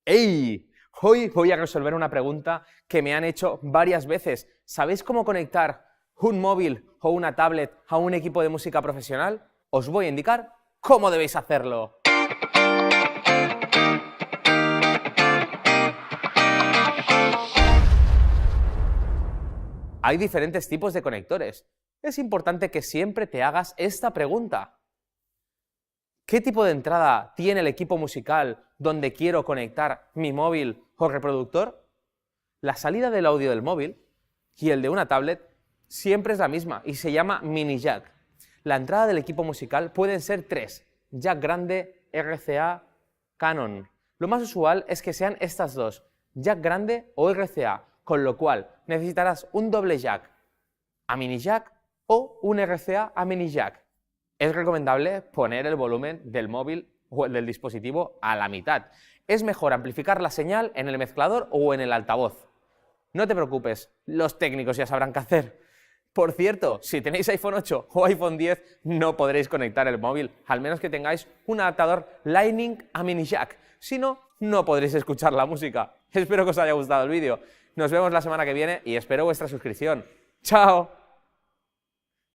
¡Ey! Hoy voy a resolver una pregunta que me han hecho varias veces. ¿Sabéis cómo conectar un móvil o una tablet a un equipo de música profesional? Os voy a indicar cómo debéis hacerlo. Hay diferentes tipos de conectores. Es importante que siempre te hagas esta pregunta. ¿Qué tipo de entrada tiene el equipo musical donde quiero conectar mi móvil o reproductor? La salida del audio del móvil y el de una tablet siempre es la misma y se llama mini jack. La entrada del equipo musical pueden ser tres: jack grande, RCA, Canon. Lo más usual es que sean estas dos, jack grande o RCA, con lo cual necesitarás un doble jack a mini jack o un RCA a mini jack. Es recomendable poner el volumen del móvil o el del dispositivo a la mitad. Es mejor amplificar la señal en el mezclador o en el altavoz. No te preocupes, los técnicos ya sabrán qué hacer. Por cierto, si tenéis iPhone 8 o iPhone 10 no podréis conectar el móvil, al menos que tengáis un adaptador Lightning a mini jack. Si no, no podréis escuchar la música. Espero que os haya gustado el vídeo. Nos vemos la semana que viene y espero vuestra suscripción. ¡Chao!